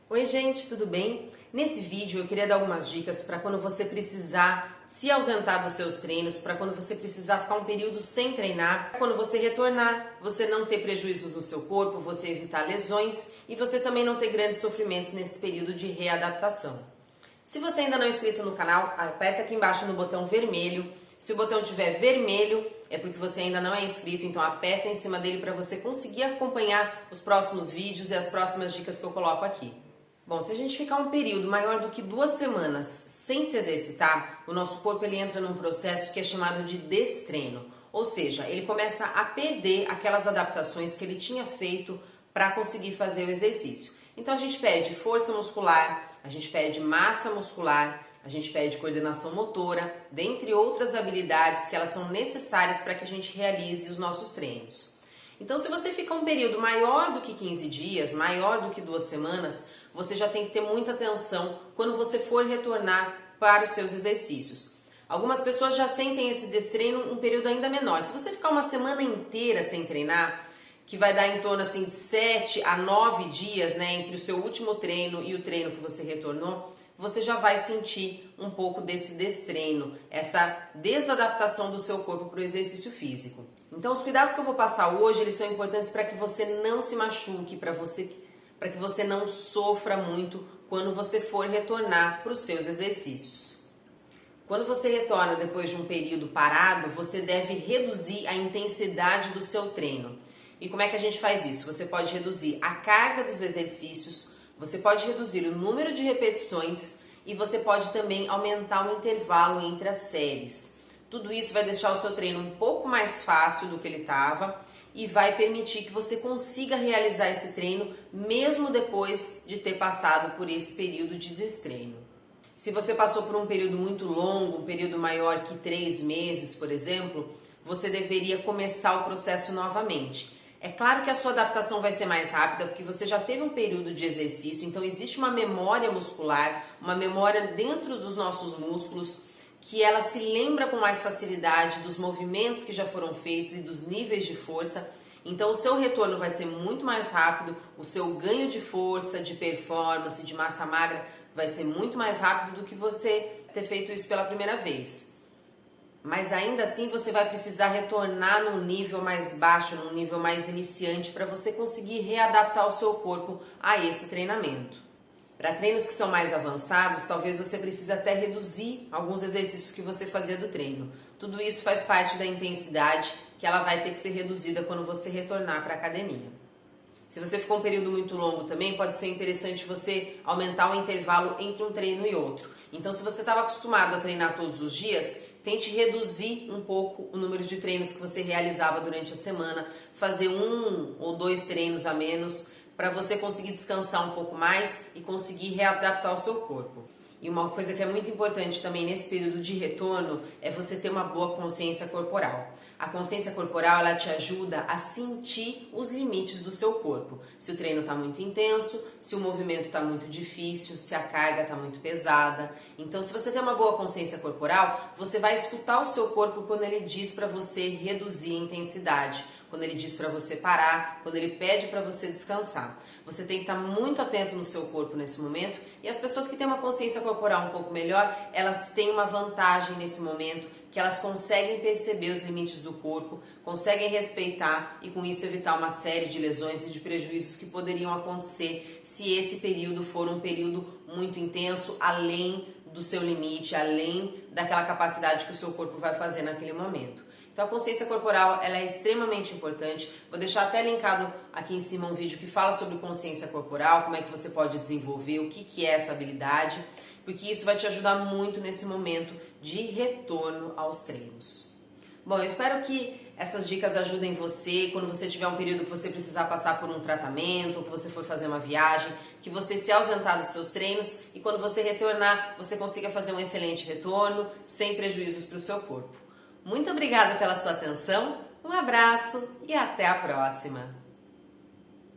Oi gente, tudo bem? Nesse vídeo eu queria dar algumas dicas para quando você precisar se ausentar dos seus treinos, para quando você precisar ficar um período sem treinar, pra quando você retornar, você não ter prejuízos no seu corpo, você evitar lesões e você também não ter grandes sofrimentos nesse período de readaptação. Se você ainda não é inscrito no canal, aperta aqui embaixo no botão vermelho. Se o botão estiver vermelho, é porque você ainda não é inscrito, então aperta em cima dele para você conseguir acompanhar os próximos vídeos e as próximas dicas que eu coloco aqui. Bom, se a gente ficar um período maior do que 2 semanas sem se exercitar, o nosso corpo ele entra num processo que é chamado de destreino, ou seja, ele começa a perder aquelas adaptações que ele tinha feito para conseguir fazer o exercício. Então a gente perde força muscular, a gente perde massa muscular, a gente perde coordenação motora, dentre outras habilidades que elas são necessárias para que a gente realize os nossos treinos. Então, se você ficar um período maior do que 15 dias, maior do que 2 semanas, você já tem que ter muita atenção quando você for retornar para os seus exercícios. Algumas pessoas já sentem esse destreino um período ainda menor. Se você ficar uma semana inteira sem treinar, que vai dar em torno assim, de 7 a 9 dias, né, entre o seu último treino e o treino que você retornou, você já vai sentir um pouco desse destreino, essa desadaptação do seu corpo para o exercício físico. Então, os cuidados que eu vou passar hoje, eles são importantes para que você não se machuque, para que você não sofra muito quando você for retornar para os seus exercícios. Quando você retorna depois de um período parado, você deve reduzir a intensidade do seu treino. E como é que a gente faz isso? Você pode reduzir a carga dos exercícios, você pode reduzir o número de repetições e você pode também aumentar o intervalo entre as séries. Tudo isso vai deixar o seu treino um pouco mais fácil do que ele estava e vai permitir que você consiga realizar esse treino mesmo depois de ter passado por esse período de destreino. Se você passou por um período muito longo, um período maior que 3 meses, por exemplo, você deveria começar o processo novamente. É claro que a sua adaptação vai ser mais rápida porque você já teve um período de exercício, então existe uma memória muscular, uma memória dentro dos nossos músculos que ela se lembra com mais facilidade dos movimentos que já foram feitos e dos níveis de força. Então o seu retorno vai ser muito mais rápido, o seu ganho de força, de performance, de massa magra vai ser muito mais rápido do que você ter feito isso pela primeira vez. Mas ainda assim você vai precisar retornar num nível mais baixo, num nível mais iniciante, para você conseguir readaptar o seu corpo a esse treinamento. Para treinos que são mais avançados, talvez você precise até reduzir alguns exercícios que você fazia do treino. Tudo isso faz parte da intensidade que ela vai ter que ser reduzida quando você retornar para a academia. Se você ficou um período muito longo também, pode ser interessante você aumentar o intervalo entre um treino e outro. Então, se você estava acostumado a treinar todos os dias, tente reduzir um pouco o número de treinos que você realizava durante a semana, fazer 1 ou 2 treinos a menos, para você conseguir descansar um pouco mais e conseguir readaptar o seu corpo. E uma coisa que é muito importante também nesse período de retorno é você ter uma boa consciência corporal. A consciência corporal, ela te ajuda a sentir os limites do seu corpo. Se o treino está muito intenso, se o movimento está muito difícil, se a carga está muito pesada. Então, se você tem uma boa consciência corporal, você vai escutar o seu corpo quando ele diz para você reduzir a intensidade, quando ele diz para você parar, quando ele pede para você descansar. Você tem que estar muito atento no seu corpo nesse momento, e as pessoas que têm uma consciência corporal um pouco melhor, elas têm uma vantagem nesse momento, que elas conseguem perceber os limites do corpo, conseguem respeitar e com isso evitar uma série de lesões e de prejuízos que poderiam acontecer se esse período for um período muito intenso, além do seu limite, além daquela capacidade que o seu corpo vai fazer naquele momento. Então a consciência corporal ela é extremamente importante. Vou deixar até linkado aqui em cima um vídeo que fala sobre consciência corporal, como é que você pode desenvolver, o que é essa habilidade, porque isso vai te ajudar muito nesse momento de retorno aos treinos. Bom, eu espero que essas dicas ajudem você quando você tiver um período que você precisar passar por um tratamento, ou que você for fazer uma viagem, que você se ausentar dos seus treinos e quando você retornar, você consiga fazer um excelente retorno, sem prejuízos para o seu corpo. Muito obrigada pela sua atenção, um abraço e até a próxima!